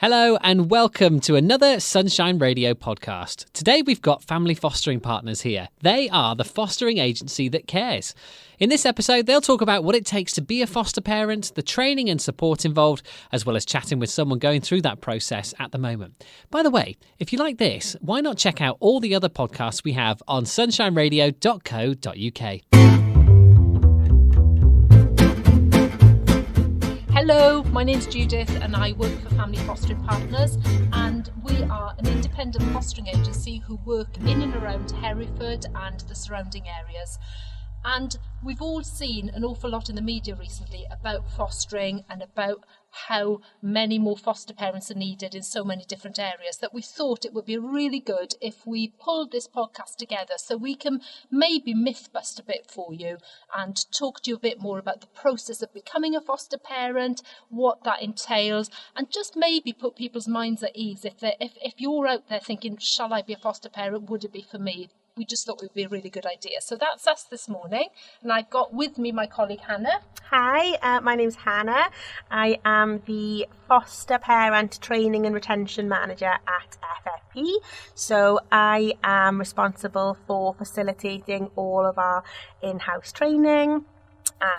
Hello and welcome to another Sunshine Radio podcast. Today we've got family fostering partners here. They are the fostering agency that cares. In this episode, they'll talk about what it takes to be a foster parent, the training and support involved, as well as chatting with someone going through that process at the moment. By the way, if you like this, why not check out all the other podcasts we have on sunshineradio.co.uk. Hello, my name's Judith and I work for Family Fostering Partners, and we are an independent fostering agency who work in and around Hereford and the surrounding areas. And we've all seen an awful lot in the media recently about fostering and about how many more foster parents are needed in so many different areas, that we thought it would be really good if we pulled this podcast together so we can maybe myth bust a bit for you and talk to you a bit more about the process of becoming a foster parent, what that entails, and just maybe put people's minds at ease if you're out there thinking, shall I be a foster parent, would it be for me? We just thought it would be a really good idea. So that's us this morning. And I've got with me my colleague Hannah. Hi, my name's Hannah. I am the Foster Parent Training and Retention Manager at FFP. So I am responsible for facilitating all of our in-house training,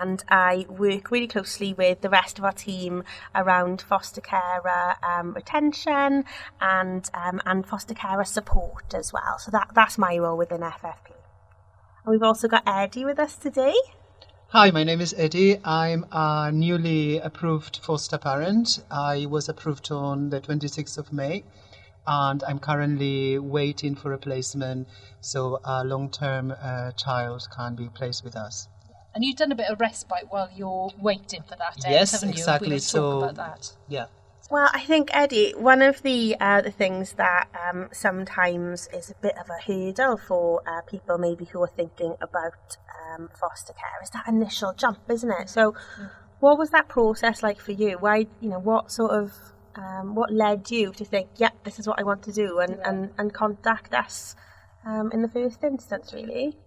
and I work really closely with the rest of our team around foster carer retention and foster carer support as well. So that's my role within FFP. And we've also got Eddie with us today. Hi, my name is Eddie. I'm a newly approved foster parent. I was approved on the 26th of May, and I'm currently waiting for a placement so a long-term child can be placed with us. And you've done a bit of respite while you're waiting for that, yes, haven't you? Exactly. We talk about that. Yeah. Well, I think, Eddie, one of the things that sometimes is a bit of a hurdle for people maybe who are thinking about foster care is that initial jump, isn't it? So, what was that process like for you? Why, what sort of what led you to think, this is what I want to do, and contact us in the first instance, really?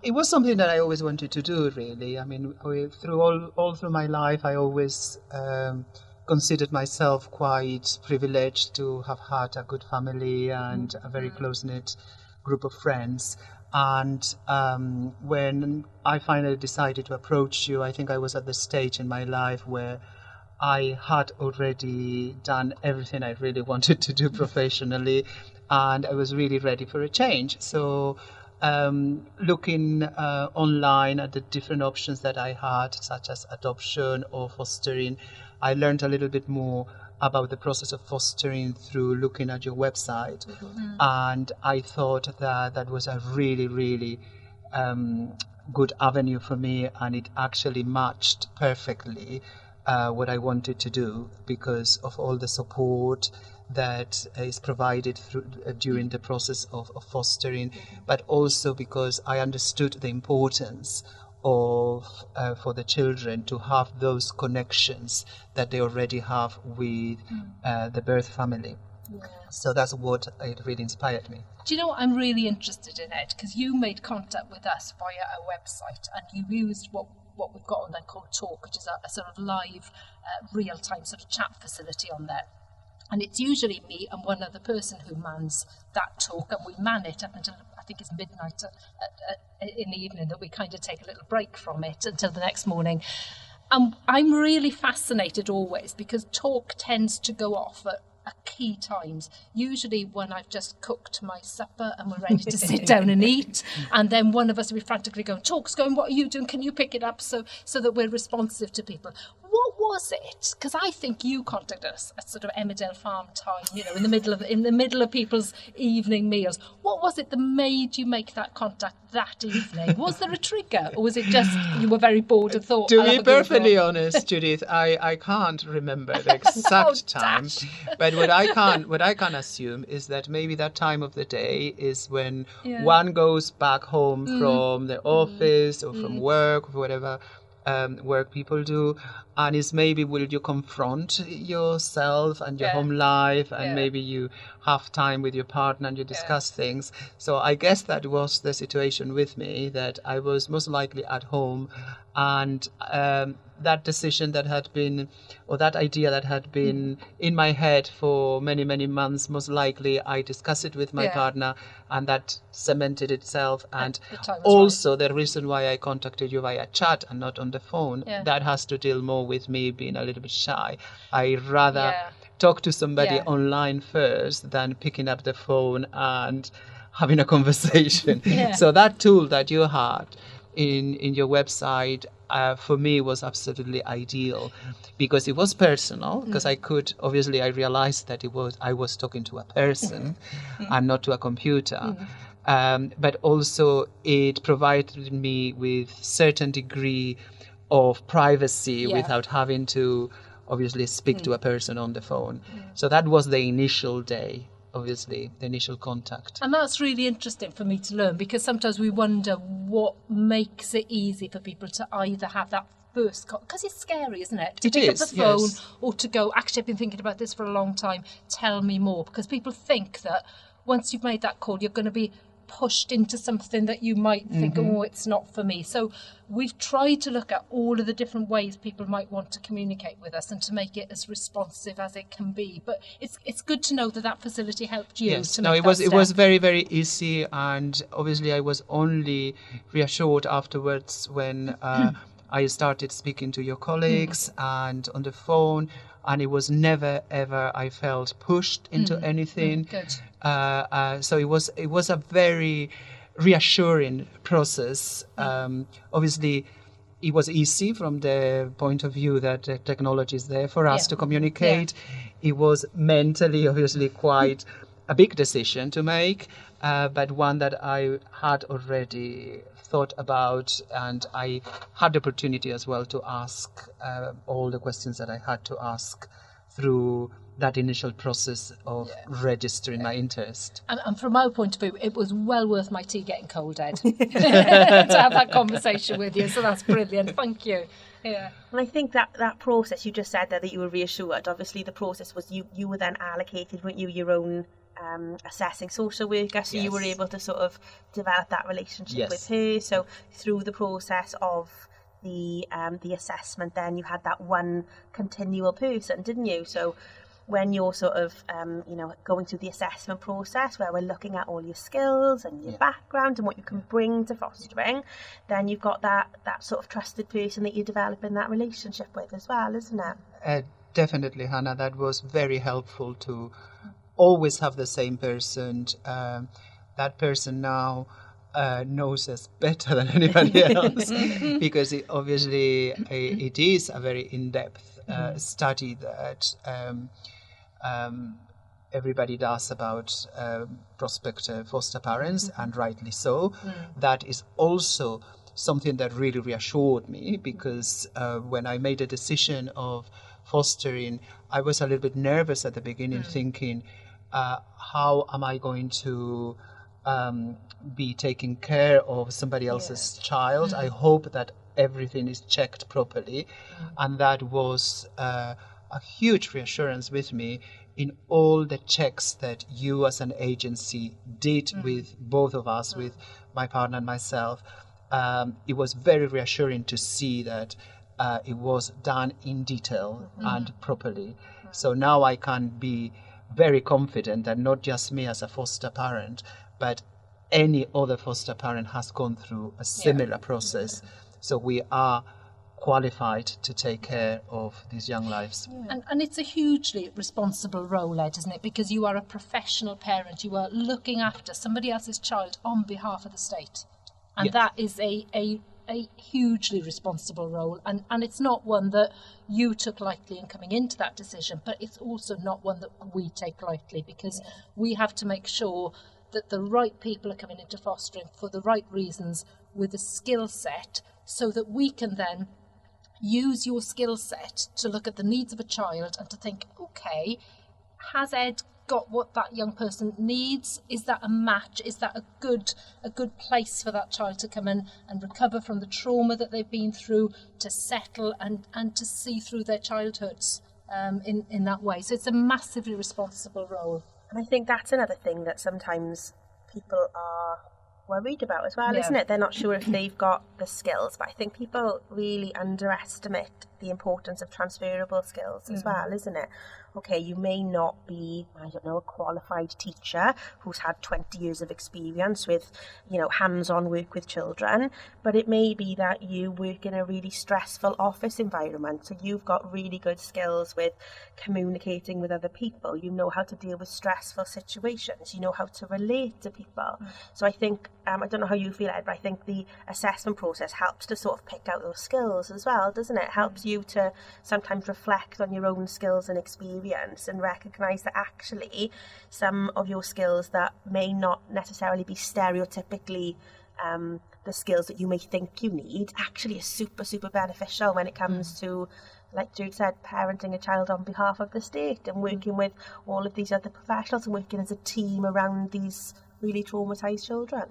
It was something that I always wanted to do, really. I mean, all through my life, I always considered myself quite privileged to have had a good family and a very close-knit group of friends. And when I finally decided to approach you, I think I was at the stage in my life where I had already done everything I really wanted to do professionally, and I was really ready for a change. So looking online at the different options that I had, such as adoption or fostering, I learned a little bit more about the process of fostering through looking at your website. Mm-hmm. And I thought that was a really, really good avenue for me, and it actually matched perfectly what I wanted to do because of all the support that is provided during the process of fostering, but also because I understood the importance of for the children to have those connections that they already have with the birth family. Yeah. So that's what it really inspired me. Do you know what I'm really interested in, Ed? Because you made contact with us via our website, and you used what we've got on there called Talk, which is a sort of live, real-time sort of chat facility on there. And it's usually me and one other person who mans that talk, and we man it up until I think it's midnight in the evening, that we kind of take a little break from it until the next morning. And I'm really fascinated always because talk tends to go off at key times, usually when I've just cooked my supper and we're ready to sit down and eat, and then one of us will be frantically going, talk's going, what are you doing, can you pick it up, so that we're responsive to people. What was it? Because I think you contacted us at sort of Emmerdale Farm time, in the middle of people's evening meals. What was it that made you make that contact that evening? Was there a trigger, or was it just you were very bored and thought? To be perfectly honest, Judith, I can't remember the exact time, but what I can assume is that maybe that time of the day is when one goes back home from the office or from work or whatever work people do, and is maybe will you confront yourself and your home life, and maybe you have time with your partner and you discuss things. So I guess that was the situation with me, that I was most likely at home, and that decision that had been, or that idea that had been in my head for many, many months, most likely I discussed it with my partner, and that cemented itself. And also the reason why I contacted you via chat and not on the phone, that has to deal more with me being a little bit shy. I rather talk to somebody online first than picking up the phone and having a conversation. So that tool that you had in your website, for me, was absolutely ideal, because it was personal, because I realized that I was talking to a person and not to a computer. But also it provided me with certain degree of privacy without having to obviously speak to a person on the phone. So that was the initial day, obviously, the initial contact. And that's really interesting for me to learn, because sometimes we wonder what makes it easy for people to either have that first call, because it's scary, isn't it? To pick up the phone or to go, actually, I've been thinking about this for a long time, tell me more. Because people think that once you've made that call, you're going to be pushed into something that you might think, oh, it's not for me. So we've tried to look at all of the different ways people might want to communicate with us and to make it as responsive as it can be. But it's good to know that facility helped you. Yes, it was very, very easy, and obviously I was only reassured afterwards when I started speaking to your colleagues and on the phone, and it was never ever I felt pushed into anything. Good. So it was a very reassuring process. Obviously, it was easy from the point of view that the technology is there for us to communicate. It was mentally, obviously, quite a big decision to make, but one that I had already thought about, and I had the opportunity as well to ask all the questions that I had to ask through that initial process of registering my interest. And from my point of view, it was well worth my tea getting cold, Ed, to have that conversation with you. So that's brilliant. Thank you. Yeah. And I think that process, you just said there that you were reassured. Obviously, the process was you were then allocated, weren't you, your own assessing social worker, so you were able to sort of develop that relationship with her. So through the process of the assessment, then you had that one continual person, didn't you? So when you're sort of going through the assessment process, where we're looking at all your skills and your background and what you can bring to fostering, then you've got that sort of trusted person that you're developing that relationship with as well, isn't it? Definitely, Hannah, that was very helpful to always have the same person. That person now knows us better than anybody else, because it is a very in-depth study that everybody does about prospective foster parents, and rightly so. That is also something that really reassured me, because when I made a decision of fostering, I was a little bit nervous at the beginning, thinking, how am I going to be taking care of somebody else's child? I hope that everything is checked properly. And that was a huge reassurance with me in all the checks that you as an agency did with both of us, with my partner and myself. It was very reassuring to see that it was done in detail and properly. So now I can be very confident that not just me as a foster parent, but any other foster parent has gone through a similar process. So we are qualified to take care of these young lives. And it's a hugely responsible role, Ed, isn't it? Because you are a professional parent. You are looking after somebody else's child on behalf of the state. And that is a hugely responsible role, and it's not one that you took lightly in coming into that decision, but it's also not one that we take lightly, because we have to make sure that the right people are coming into fostering for the right reasons, with a skill set, so that we can then use your skill set to look at the needs of a child and to think, okay, has Ed got what that young person needs? Is that a match? Is that a good place for that child to come in and recover from the trauma that they've been through, to settle and to see through their childhoods in that way? So it's a massively responsible role. And I think that's another thing that sometimes people are worried about as well, isn't it? They're not sure if they've got the skills, but I think people really underestimate the importance of transferable skills as well, isn't it? Okay, you may not be, I don't know, a qualified teacher who's had 20 years of experience with, hands-on work with children, but it may be that you work in a really stressful office environment, so you've got really good skills with communicating with other people. You know how to deal with stressful situations. You know how to relate to people. So I think, I don't know how you feel, Ed, but I think the assessment process helps to sort of pick out those skills as well, doesn't it? It helps you to sometimes reflect on your own skills and experience and recognise that actually some of your skills that may not necessarily be stereotypically the skills that you may think you need actually is super, super beneficial when it comes to, like Jude said, parenting a child on behalf of the state and working with all of these other professionals and working as a team around these really traumatised children.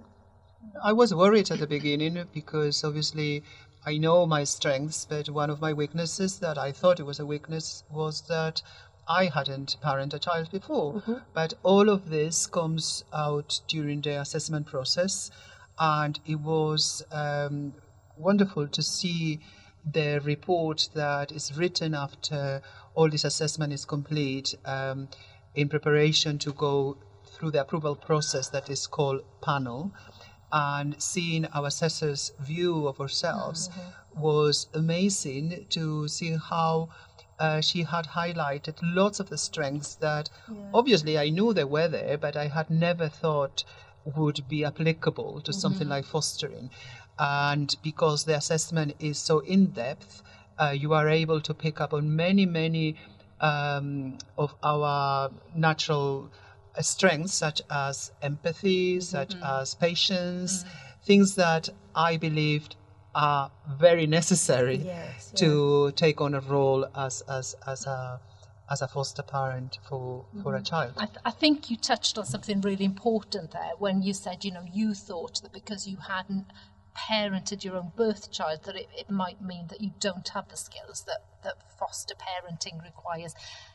I was worried at the beginning because obviously I know my strengths, but one of my weaknesses that I thought it was a weakness was that I hadn't parented a child before. But all of this comes out during the assessment process, and it was wonderful to see the report that is written after all this assessment is complete in preparation to go through the approval process that is called panel. And seeing our assessor's view of ourselves was amazing to see how she had highlighted lots of the strengths that obviously I knew they were there, but I had never thought would be applicable to something like fostering. And because the assessment is so in-depth, you are able to pick up on many of our natural strengths, such as empathy, such as patience, things that I believed are very necessary to take on a role as a foster parent for a child. I think you touched on something really important there when you said, you thought that because you hadn't parented your own birth child that it might mean that you don't have the skills that foster parenting requires.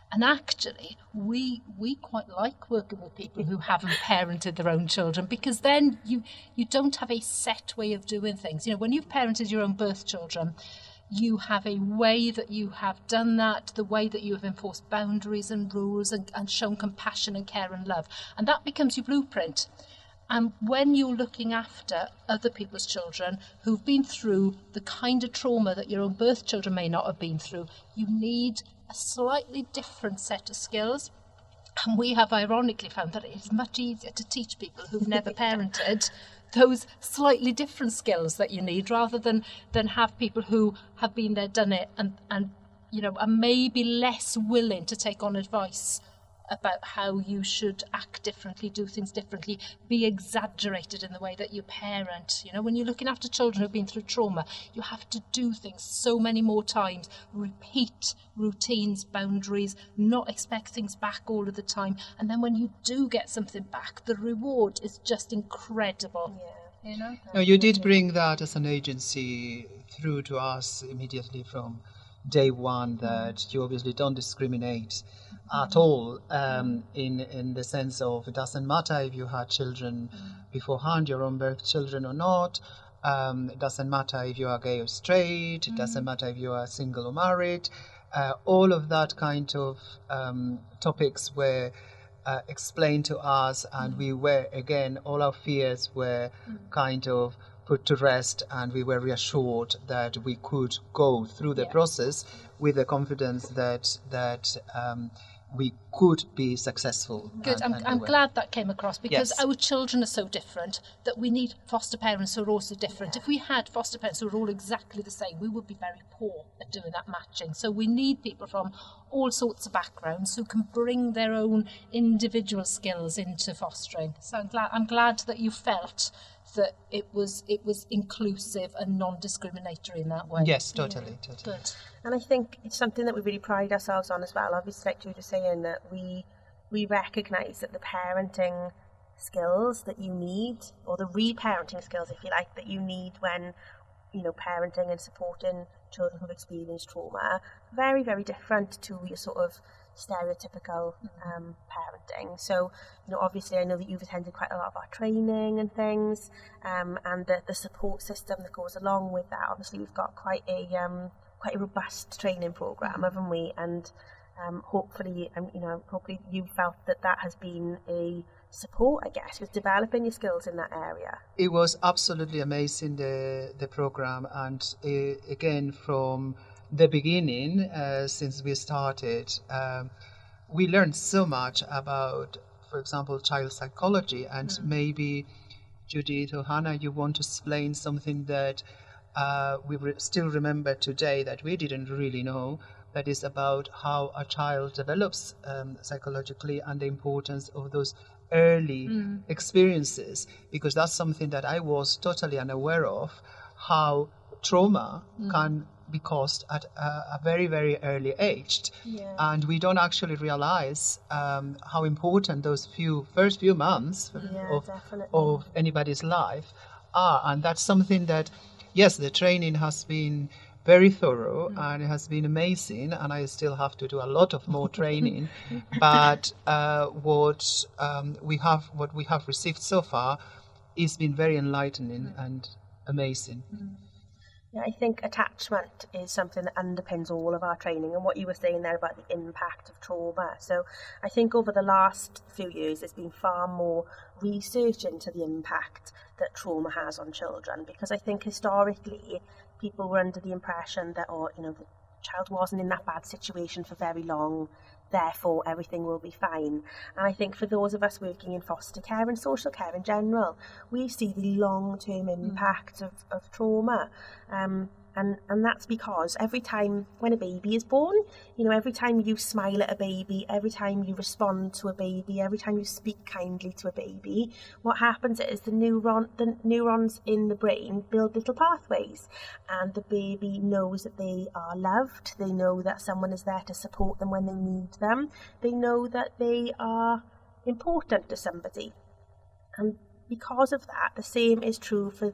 And actually, we quite like working with people who haven't parented their own children, because then you don't have a set way of doing things. When you've parented your own birth children, you have a way that you have done that, the way that you have enforced boundaries and rules and shown compassion and care and love. And that becomes your blueprint. And when you're looking after other people's children who've been through the kind of trauma that your own birth children may not have been through, you need a slightly different set of skills. And we have ironically found that it is much easier to teach people who've never parented those slightly different skills that you need, rather than have people who have been there, done it, and are maybe less willing to take on advice about how you should act differently, do things differently, be exaggerated in the way that you parent. When you're looking after children who've been through trauma, you have to do things so many more times, repeat routines, boundaries, not expect things back all of the time. And then when you do get something back, the reward is just incredible. No, you did bring that as an agency through to us immediately from day one, that you obviously don't discriminate at all in the sense of it doesn't matter if you had children beforehand, your own birth children or not. It doesn't matter if you are gay or straight. It doesn't matter if you are single or married. All of that kind of topics were explained to us, and we were, again, all our fears were kind of put to rest, and we were reassured that we could go through the process with the confidence that we could be successful. Good. I'm glad that came across, because our children are so different that we need foster parents who are also different. If we had foster parents who were all exactly the same, we would be very poor at doing that matching. So we need people from all sorts of backgrounds who can bring their own individual skills into fostering. So I'm glad that you felt that it was inclusive and non-discriminatory in that way. Yes, totally. Good. And I think it's something that we really pride ourselves on as well. Obviously, like Jude was saying, that we recognise that the parenting skills that you need, or the reparenting skills, if you like, that you need when parenting and supporting children who've experienced trauma, very, very different to your sort of stereotypical parent. adapting. So, obviously I know that you've attended quite a lot of our training and things, and the support system that goes along with that. Obviously we've got quite a robust training program, haven't we? And hopefully you felt that has been a support, I guess, with developing your skills in that area. It was absolutely amazing, the program, and again from the beginning, since we started, we learned so much about, for example, child psychology, and maybe Judith or Hannah, you want to explain something that we still remember today that we didn't really know, that is about how a child develops psychologically, and the importance of those early experiences, because that's something that I was totally unaware of, how trauma can be caused at a very, very early age. And we don't actually realize how important those first few months of anybody's life are. And that's something that, yes, the training has been very thorough and it has been amazing, and I still have to do a lot of more training. But what we have received so far has been very enlightening and amazing. Yeah, I think attachment is something that underpins all of our training, and what you were saying there about the impact of trauma. So I think over the last few years there's been far more research into the impact that trauma has on children, because I think historically people were under the impression that, the child wasn't in that bad situation for very long, therefore everything will be fine. And I think for those of us working in foster care and social care in general, we see the long-term impact of trauma. And that's because every time when a baby is born, every time you smile at a baby, every time you respond to a baby, every time you speak kindly to a baby, what happens is the neurons in the brain build little pathways, and the baby knows that they are loved. They know that someone is there to support them when they need them. They know that they are important to somebody. And because of that, the same is true for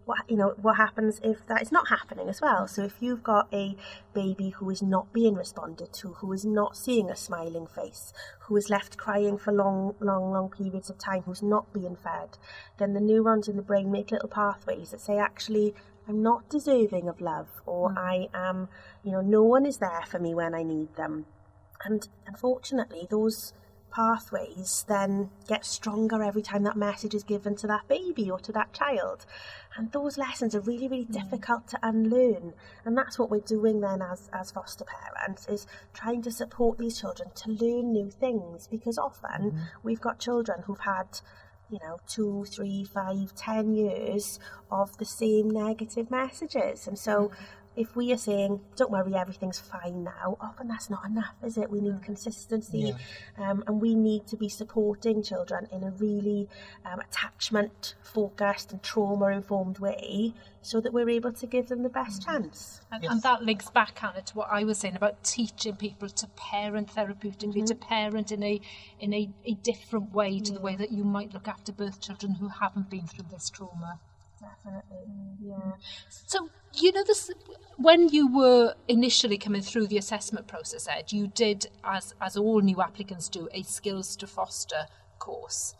what happens if that is not happening as well. So if you've got a baby who is not being responded to, who is not seeing a smiling face, who is left crying for long periods of time, who's not being fed, then the neurons in the brain make little pathways that say, actually, I'm not deserving of love, or I am, no one is there for me when I need them. And unfortunately, those pathways then get stronger every time that message is given to that baby or to that child, and those lessons are really, really difficult to unlearn. And that's what we're doing then as foster parents, is trying to support these children to learn new things, because often we've got children who've had 2, 3, 5, 10 years of the same negative messages. And so if we are saying, don't worry, everything's fine now, often that's not enough, is it? We need consistency, and we need to be supporting children in a really attachment-focused and trauma-informed way, so that we're able to give them the best chance. And that links back, Hannah, to what I was saying about teaching people to parent therapeutically, to parent in a different way to the way that you might look after birth children who haven't been through this trauma. Definitely, yeah. So, this, when you were initially coming through the assessment process, Ed, you did, as all new applicants do, a Skills to Foster course.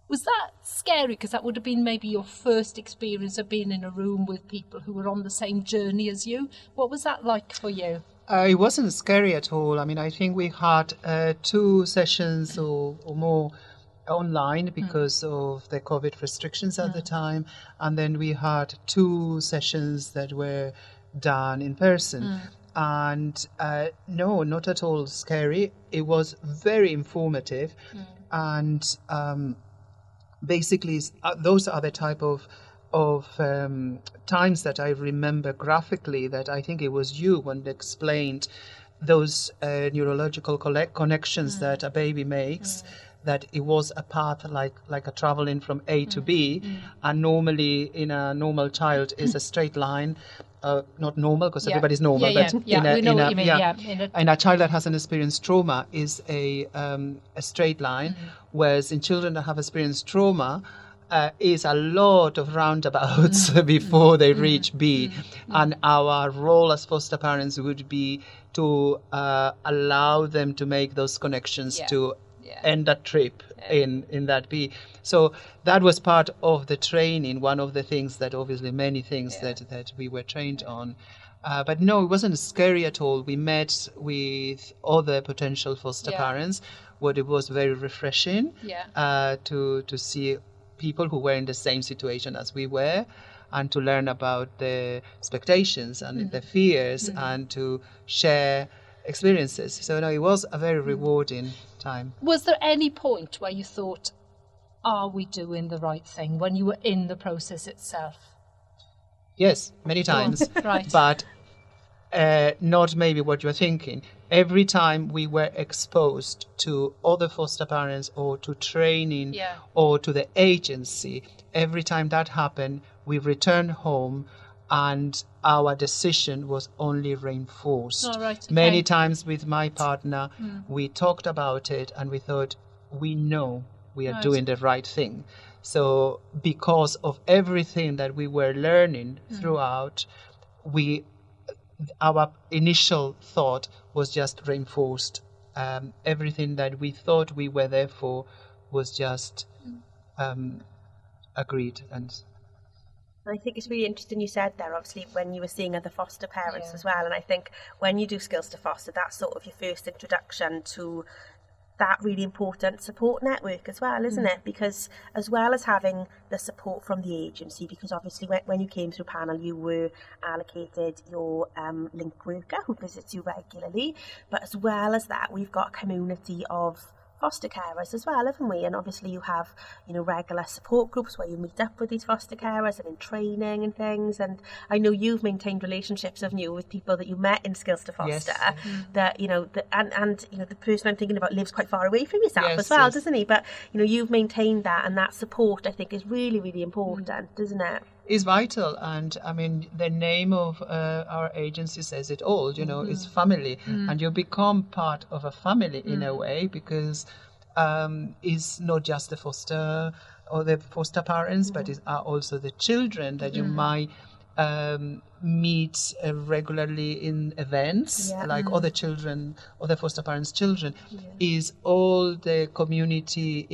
Was that scary? Because that would have been maybe your first experience of being in a room with people who were on the same journey as you. What was that like for you? It wasn't scary at all. I mean, I think we had 2 sessions or more online because of the COVID restrictions at the time, and then we had 2 sessions that were done in person. And no, not at all scary. It was very informative, and basically those are the type of times that I remember graphically, that I think it was you when explained those neurological connections that a baby makes, that it was a path like a traveling from A to B, and normally in a normal child is a straight line, not normal because everybody's normal, but in a child that hasn't experienced trauma is a straight line, whereas in children that have experienced trauma is a lot of roundabouts before they reach B. And our role as foster parents would be to allow them to make those connections to end that trip in that PE. So that was part of the training, one of the things that obviously many things that we were trained on. But no, it wasn't scary at all. We met with other potential foster parents. What it was very refreshing to see people who were in the same situation as we were, and to learn about the expectations and the fears, and to share experiences. So no, it was a very rewarding time. Was there any point where you thought, are we doing the right thing, when you were in the process itself? Yes, many times. Right. But not maybe what you're thinking. Every time we were exposed to other foster parents or to training or to the agency, every time that happened, we returned home and our decision was only reinforced. Oh, right, okay. Many times with my partner, we talked about it and we thought, we know we are doing the right thing. So because of everything that we were learning throughout, our initial thought was just reinforced. Everything that we thought we were there for was just agreed. And I think it's really interesting you said there, obviously, when you were seeing other foster parents as well. And I think when you do Skills to Foster, that's sort of your first introduction to that really important support network as well, isn't it? Because as well as having the support from the agency, because obviously when you came through panel, you were allocated your link worker who visits you regularly. But as well as that, we've got a community of foster carers as well, haven't we? And obviously you have, regular support groups where you meet up with these foster carers and in training and things. And I know you've maintained relationships, haven't you, with people that you met in Skills to Foster. That the person I'm thinking about lives quite far away from yourself as well, doesn't he? But you've maintained that, and that support, I think, is really, really important, isn't it? Is vital. And I mean, the name of our agency says it all, is family. And you become part of a family in a way, because it's not just the foster or the foster parents, but it are also the children that you might meet regularly in events, like other children, other foster parents' children, is all the community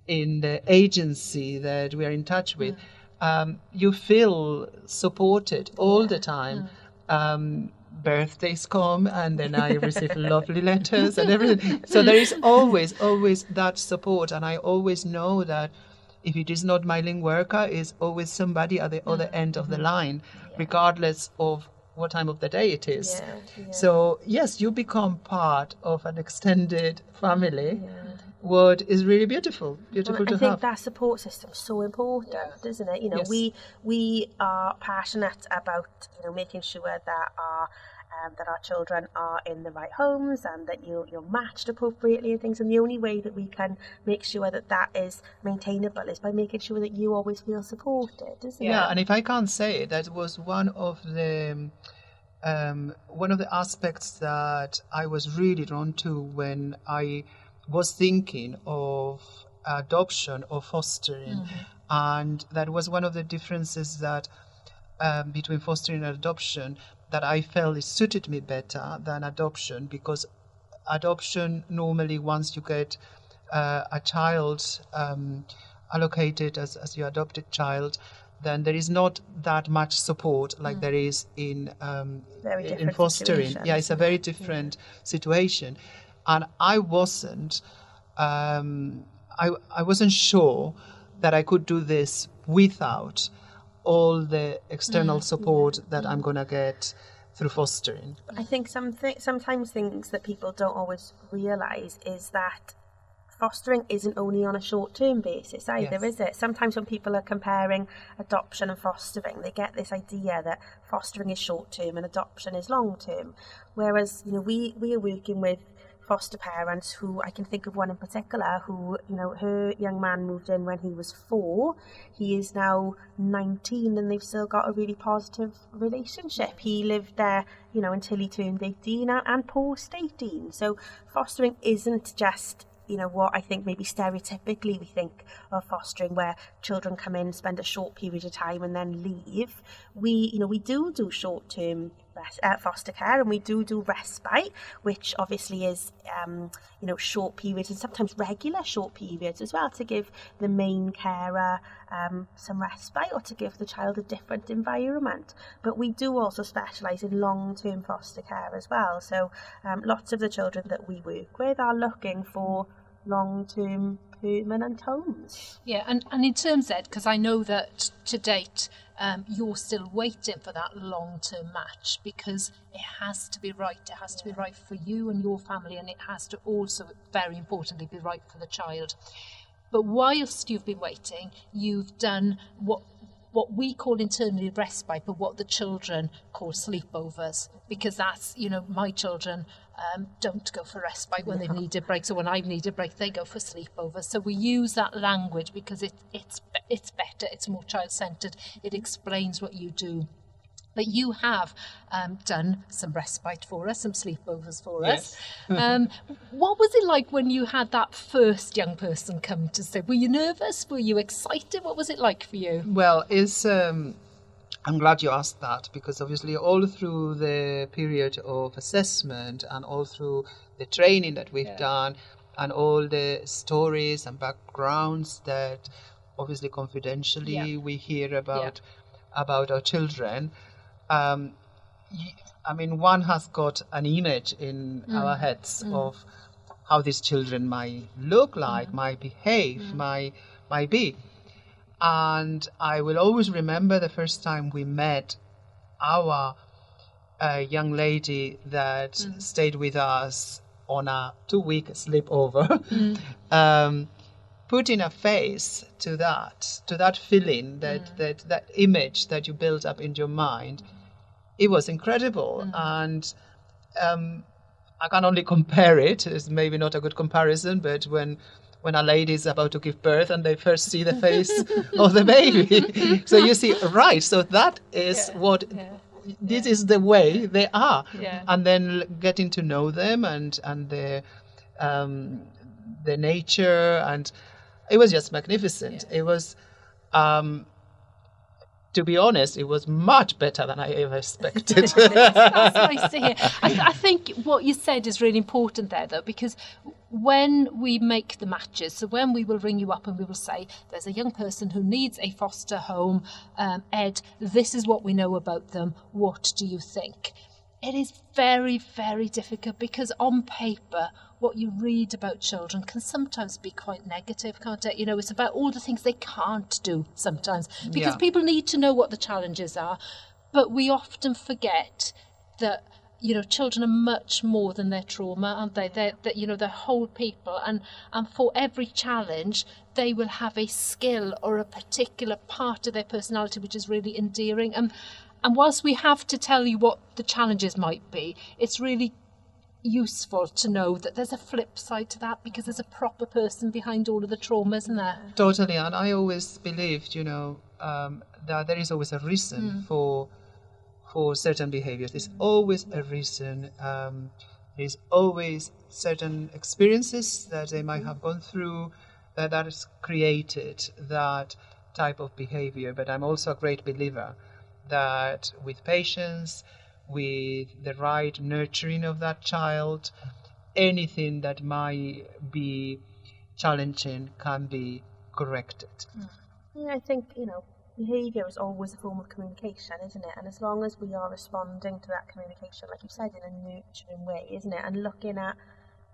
in the agency that we are in touch with. You feel supported all the time. Birthdays come and then I receive lovely letters and everything. So there is always that support. And I always know that if it is not my link worker, is always somebody at the other end of the line, regardless of what time of the day it is. So yes, you become part of an extended family. What is really beautiful to have. I think that support system is so important, isn't it? We are passionate about making sure that our children are in the right homes and that you're matched appropriately and things. And the only way that we can make sure that is maintainable is by making sure that you always feel supported, isn't it? Yeah, and if I can't say it, that was one of the aspects that I was really drawn to when I was thinking of adoption or fostering. And that was one of the differences that between fostering and adoption that I felt it suited me better than adoption, because adoption normally, once you get a child allocated as your adopted child, then there is not that much support like there is in fostering. Situation. Yeah, it's a very different situation. And I wasn't sure that I could do this without all the external support that I'm going to get through fostering. I think sometimes things that people don't always realise is that fostering isn't only on a short-term basis either, is it? Sometimes when people are comparing adoption and fostering, they get this idea that fostering is short-term and adoption is long-term. Whereas, we are working with foster parents who, I can think of one in particular who, her young man moved in when he was 4. He is now 19 and they've still got a really positive relationship. He lived there, until he turned 18 and post 18. So fostering isn't just, what I think maybe stereotypically we think of fostering, where children come in, spend a short period of time and then leave. We do short-term foster care, and we do respite, which obviously is short periods and sometimes regular short periods as well, to give the main carer some respite or to give the child a different environment. But we do also specialise in long-term foster care as well, so lots of the children that we work with are looking for long-term permanent homes. Yeah, and in terms, Ed, because I know that to date you're still waiting for that long-term match, because it has to be right. It has to be right for you and your family, and it has to also, very importantly, be right for the child. But whilst you've been waiting, you've done what we call internally respite, but what the children call sleepovers, because that's, my children don't go for respite when they need a break. So when I need a break, they go for sleepovers. So we use that language because it's better, it's more child-centred, it explains what you do. But you have done some respite for us, some sleepovers for us. What was it like when you had that first young person come to stay? Were you nervous? Were you excited? What was it like for you? Well, I'm glad you asked that, because obviously all through the period of assessment and all through the training that we've done and all the stories and backgrounds that obviously confidentially we hear about our children, one has got an image in our heads of how these children might look like, might behave, might be. And I will always remember the first time we met our young lady that stayed with us on a 2-week sleepover, putting a face to that feeling, that image that you build up in your mind. It was incredible. And I can only compare it. It's maybe not a good comparison, but when a lady is about to give birth and they first see the face of the baby. So you see, right, so that is this is the way they are. Yeah. And then getting to know them and the nature, and it was just magnificent. Yeah. It was, to be honest, it was much better than I ever expected. That's nice to hear. I think what you said is really important there, though, because when we make the matches, so when we will ring you up and we will say, there's a young person who needs a foster home, Ed, this is what we know about them, what do you think? It is very, very difficult, because on paper, what you read about children can sometimes be quite negative, can't it? It's about all the things they can't do sometimes, because people need to know what the challenges are. But we often forget that, children are much more than their trauma, aren't they? They're whole people, and for every challenge, they will have a skill or a particular part of their personality which is really endearing. And whilst we have to tell you what the challenges might be, it's really useful to know that there's a flip side to that, because there's a proper person behind all of the traumas, isn't there? Totally. And I always believed, that there is always a reason for certain behaviors. There's always a reason. There's always certain experiences that they might have gone through that has created that type of behavior. But I'm also a great believer that with patience, with the right nurturing of that child, anything that might be challenging can be corrected. Yeah, I think, behaviour is always a form of communication, isn't it? And as long as we are responding to that communication, like you said, in a nurturing way, isn't it? And looking at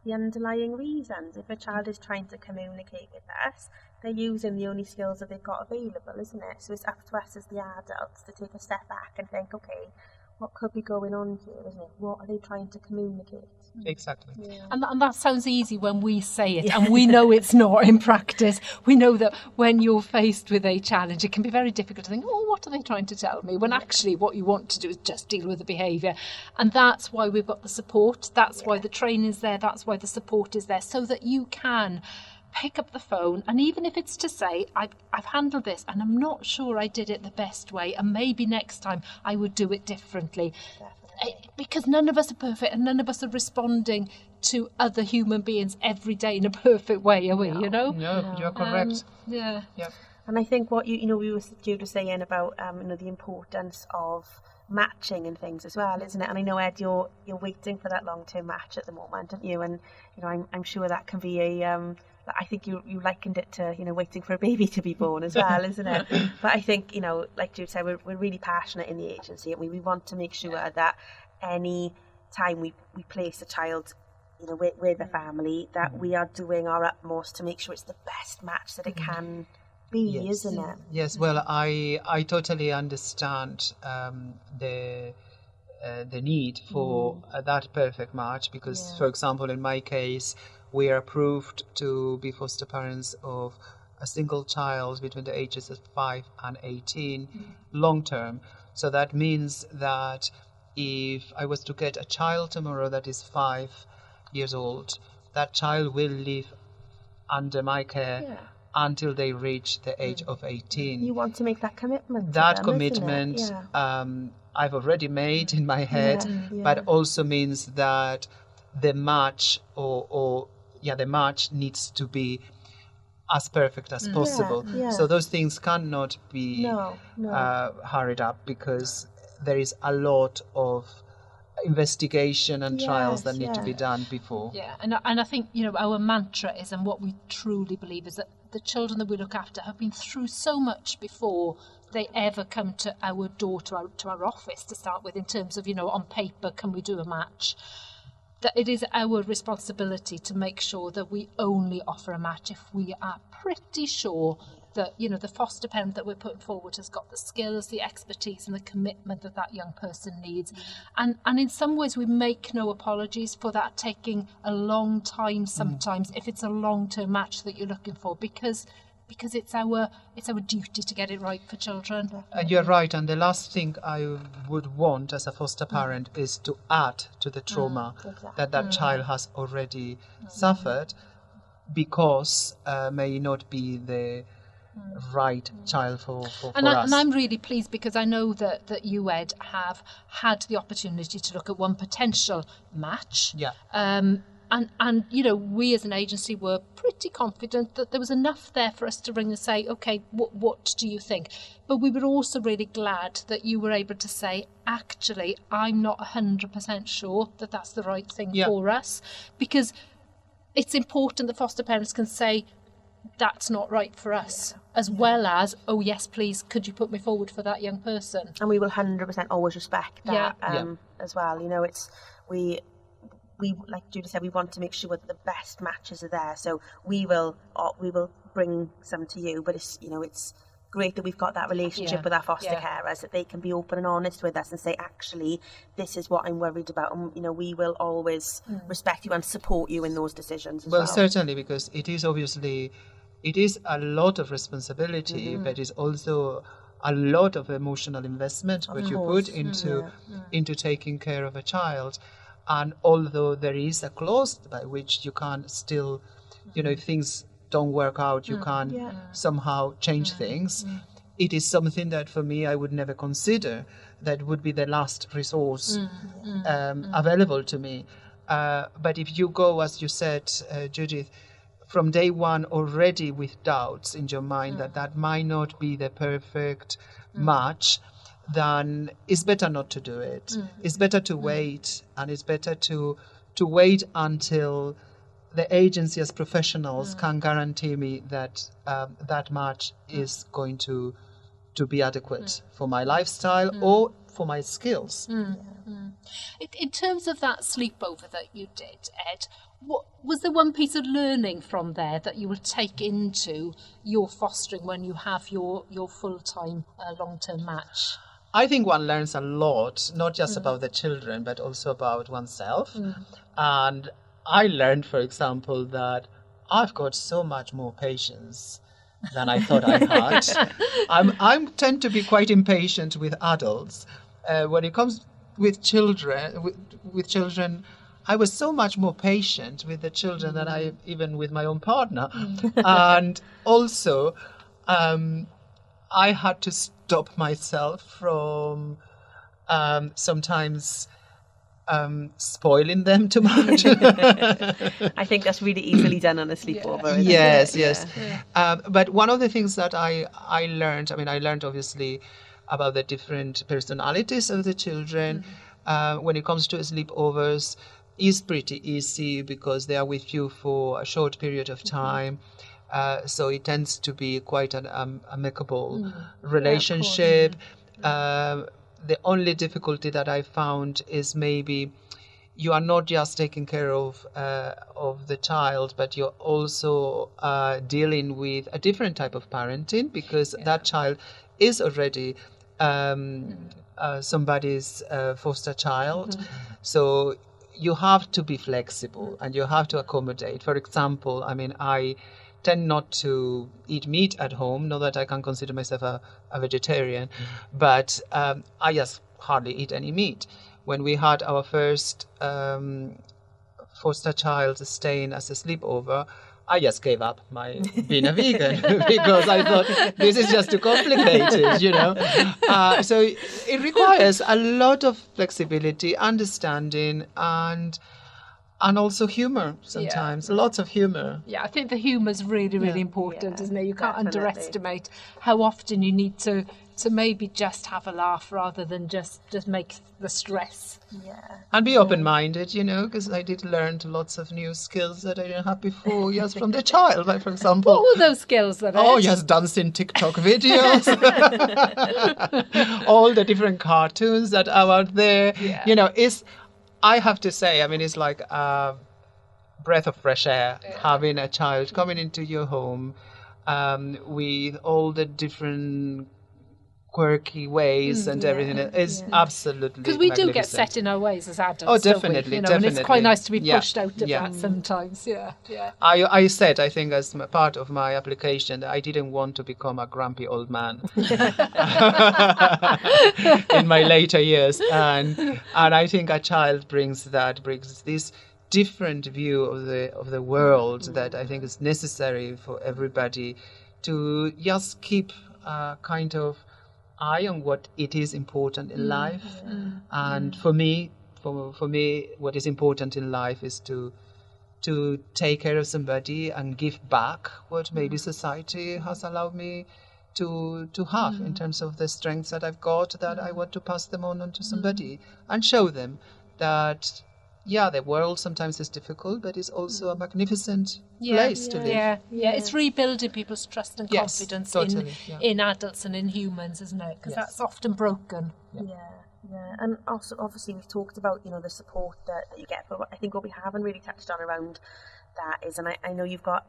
the underlying reasons. If a child is trying to communicate with us, they're using the only skills that they've got available, isn't it? So it's up to us as the adults to take a step back and think, okay, what could be going on here, isn't it? What are they trying to communicate? Exactly. Yeah. And that sounds easy when we say it, and we know it's not in practice. We know that when you're faced with a challenge, it can be very difficult to think, what are they trying to tell me? When actually what you want to do is just deal with the behaviour. And that's why we've got the support. That's why the training's there. That's why the support is there, so that you can pick up the phone, and even if it's to say, I've handled this and I'm not sure I did it the best way, and maybe next time I would do it differently. Definitely. Because none of us are perfect, and none of us are responding to other human beings every day in a perfect way, are we? No, you're correct. Yeah. And I think what we were saying about the importance of matching and things as well, isn't it? And I know, Ed, you're waiting for that long-term match at the moment, aren't you? And I'm sure that can be I think you likened it to waiting for a baby to be born as well, isn't it? But I think like Jude said, we're really passionate in the agency, and we want to make sure that any time we place a child with a family, that we are doing our utmost to make sure it's the best match that it can be, isn't it? Yes, well, I totally understand the need for that perfect match, because, for example, in my case, we are approved to be foster parents of a single child between the ages of 5 and 18 long term. So that means that if I was to get a child tomorrow that is 5 years old, that child will live under my care until they reach the age of 18. You want to make that commitment. That commitment I've already made in my head, but also means that the match the match needs to be as perfect as possible. So those things cannot be hurried up, because there is a lot of investigation and trials that need to be done before. Yeah, and I think our mantra is, and what we truly believe is, that the children that we look after have been through so much before they ever come to our door, to our office to start with, in terms of on paper, can we do a match? That it is our responsibility to make sure that we only offer a match if we are pretty sure that the foster parent that we're putting forward has got the skills, the expertise and the commitment that young person needs. And in some ways we make no apologies for that taking a long time sometimes, if it's a long-term match that you're looking for, because it's our duty to get it right for children. And you're right. And the last thing I would want as a foster parent is to add to the trauma that child has already suffered, because may not be the right child for us. And I'm really pleased, because I know that you, Ed, have had the opportunity to look at one potential match. And we as an agency were pretty confident that there was enough there for us to ring and say, okay, what do you think? But we were also really glad that you were able to say, actually, I'm not 100% sure that that's the right thing for us, because it's important that foster parents can say, that's not right for us, as well as, oh yes, please, could you put me forward for that young person? And we will 100% always respect that as well. It's we like Judy said, we want to make sure that the best matches are there. So we will bring some to you, but it's great that we've got that relationship with our foster carers, that they can be open and honest with us and say, actually, this is what I'm worried about, and we will always respect you and support you in those decisions as well. Certainly, because it is a lot of responsibility, but it's also a lot of emotional investment which you put into taking care of a child. And although there is a clause by which you can still, if things don't work out, you can somehow change things. It is something that for me I would never consider. That would be the last resource available to me. But if you go, as you said, Judith, from day one already with doubts in your mind that might not be the perfect match, then it's better not to do it. It's better to wait, and it's better to wait until the agency as professionals can guarantee me that that match is going to be adequate for my lifestyle or for my skills. In terms of that sleepover that you did, Ed, what was the one piece of learning from there that you will take into your fostering when you have your full-time long-term match? I think one learns a lot, not just about the children, but also about oneself. And I learned, for example, that I've got so much more patience than I thought I had. I tend to be quite impatient with adults. When it comes with children, I was so much more patient with the children than I even with my own partner. And also, I had to stop myself from sometimes spoiling them too much. I think that's really easily done on a sleepover. Yes. But one of the things that I learned, I learned obviously about the different personalities of the children. When it comes to sleepovers, is pretty easy because they are with you for a short period of time. So it tends to be quite an amicable relationship. The only difficulty that I found is maybe you are not just taking care of the child, but you're also dealing with a different type of parenting, because that child is already somebody's foster child. So you have to be flexible and you have to accommodate. For example, I mean, I tend not to eat meat at home, not that I can consider myself a vegetarian, but I just hardly eat any meat. When we had our first foster child staying as a sleepover, I just gave up my being a vegan because I thought this is just too complicated, you know. So it requires a lot of flexibility, understanding, and also humor sometimes, lots of humor. Yeah, I think the humour's really, really important, isn't it? You can't definitely. underestimate how often you need to maybe just have a laugh rather than just make the stress. Yeah. And be open-minded, you know, because I did learn lots of new skills that I didn't have before, just from the child. Like, for example... What were those skills that just dancing TikTok videos. All the different cartoons that are out there. Yeah. You know, I have to say, I mean, it's like a breath of fresh air, having a child coming into your home with all the different quirky ways and everything. It's absolutely because we do get magnificent. set in our ways as adults. Oh, don't definitely, we? You know, definitely. And it's quite nice to be pushed out of that sometimes. Yeah. I said, I think, as part of my application, that I didn't want to become a grumpy old man in my later years, and I think a child brings this different view of the world that I think is necessary for everybody to just keep kind of eye on what it is important in life. And for me, what is important in life is to take care of somebody and give back what maybe society has allowed me to have in terms of the strengths that I've got, that I want to pass them on to somebody and show them that the world sometimes is difficult, but it's also a magnificent place to live. Yeah. It's rebuilding people's trust and Yes, confidence totally, in adults and in humans, isn't it? Because that's often broken. Yeah, and also obviously we've talked about, you know, the support that you get, but I think what we haven't really touched on around that is, and I know you've got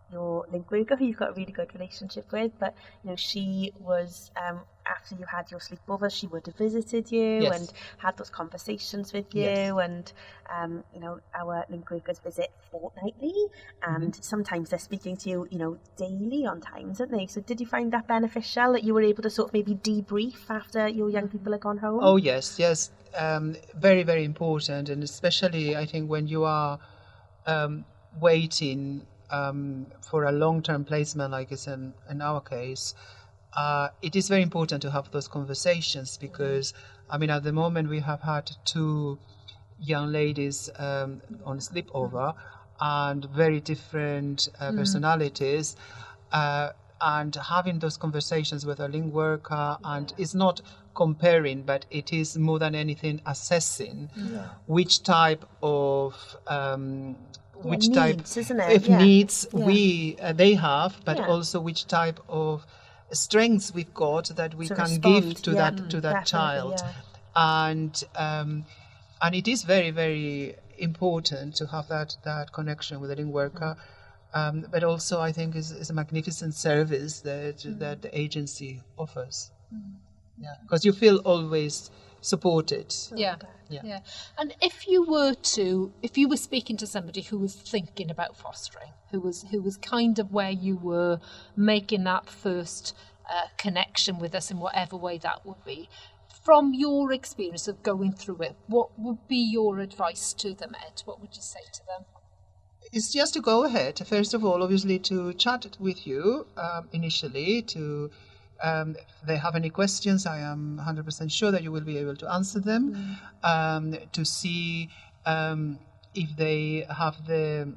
your link worker who you've got a really good relationship with, but you know, she was after you had your sleepover, she would have visited you and had those conversations with you, and you know, our link workers visit fortnightly, and sometimes they're speaking to you, you know, daily on times, aren't they? So did you find that beneficial, that you were able to sort of maybe debrief after your young people had gone home? Oh yes, very, very important, and especially I think when you are waiting for a long-term placement, like it's in our case, it is very important to have those conversations, because I mean, at the moment we have had 2 young ladies on sleepover, and very different personalities, and having those conversations with a link worker, and it's not comparing, but it is more than anything assessing which type of which needs, type isn't it? of needs they have, but also which type of strengths we've got that we can give to that child, and it is very, very important to have that connection with the link worker, but also I think is a magnificent service that the agency offers, because you feel always supported. Yeah. And if you were speaking to somebody who was thinking about fostering, who was kind of where you were, making that first connection with us in whatever way that would be, from your experience of going through it, what would be your advice to them, Ed? What would you say to them? It's just to go ahead. First of all, obviously, to chat with you initially, to if they have any questions, I am 100% sure that you will be able to answer them, to see if they have the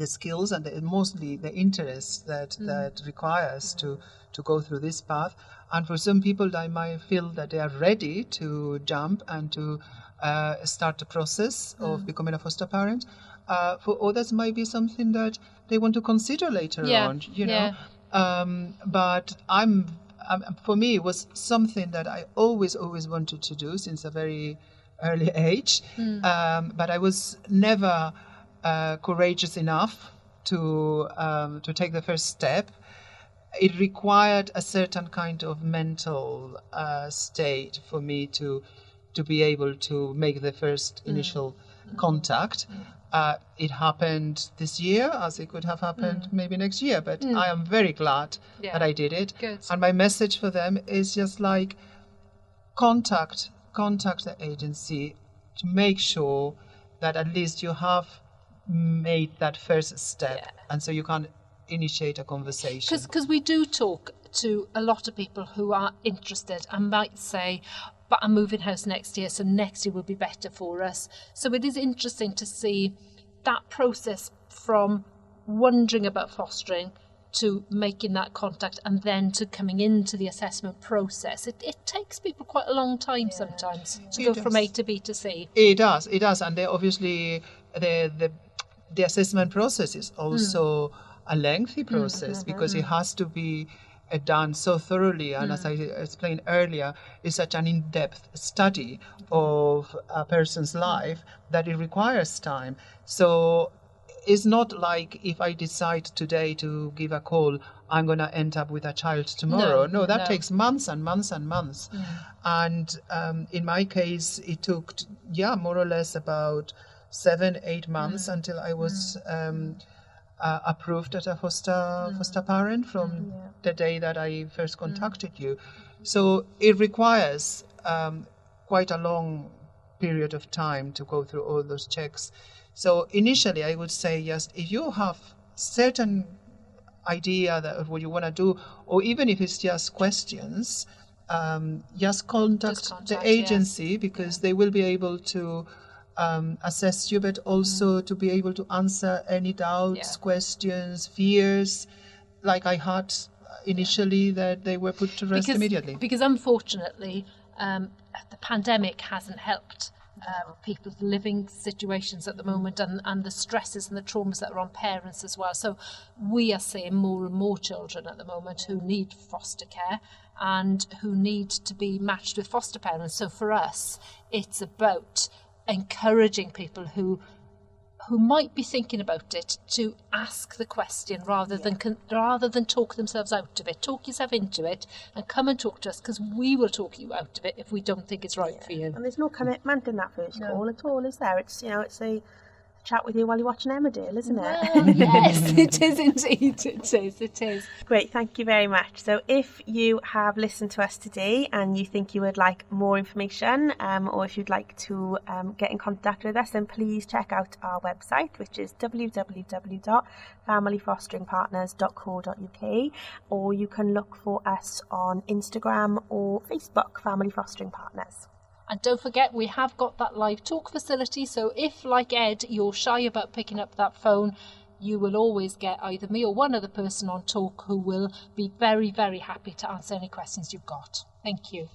skills and mostly the interest that requires to go through this path. And for some people, they might feel that they are ready to jump and to start the process of becoming a foster parent. For others, might be something that they want to consider later on, know. But for me, it was something that I always wanted to do since a very early age. But I was never courageous enough to take the first step. It required a certain kind of mental state for me to be able to make the first initial contact. It happened this year, as it could have happened maybe next year, but I am very glad that I did it. Good. And my message for them is just like contact the agency to make sure that at least you have made that first step, and so you can initiate a conversation. Because we do talk to a lot of people who are interested and might say, but I'm moving house next year, so next year will be better for us. So it is interesting to see that process from wondering about fostering to making that contact and then to coming into the assessment process. It takes people quite a long time sometimes to go from A to B to C. It does, and they obviously the assessment process is also a lengthy process because it has to be done so thoroughly, and as I explained earlier, it's such an in-depth study of a person's life that it requires time. So it's not like if I decide today to give a call, I'm going to end up with a child tomorrow. No, that takes months and months and months. And in my case, it took more or less about 7-8 months until I was approved as a foster parent from the day that I first contacted you. So it requires quite a long period of time to go through all those checks. So initially, I would say, yes, if you have certain idea of what you want to do, or even if it's just questions, just contact the agency because they will be able to assess you, but also to be able to answer any doubts, questions, fears, like I had initially, that they were put to rest immediately. Because unfortunately, the pandemic hasn't helped people's living situations at the moment, and the stresses and the traumas that are on parents as well. So we are seeing more and more children at the moment who need foster care and who need to be matched with foster parents. So for us, it's about encouraging people who might be thinking about it to ask the question rather than talk themselves out of it. Talk yourself into it and come and talk to us, because we will talk you out of it if we don't think it's right for you. And there's no commitment in that first call at all, is there? It's it's a chat with you while you're watching Emmerdale, isn't it? Well, yes, it is indeed. It is. Great, thank you very much. So if you have listened to us today and you think you would like more information, or if you'd like to get in contact with us, then please check out our website, which is www.familyfosteringpartners.co.uk, or you can look for us on Instagram or Facebook, Family Fostering Partners. And don't forget, we have got that live talk facility, so if, like Ed, you're shy about picking up that phone, you will always get either me or one other person on talk who will be very, very happy to answer any questions you've got. Thank you.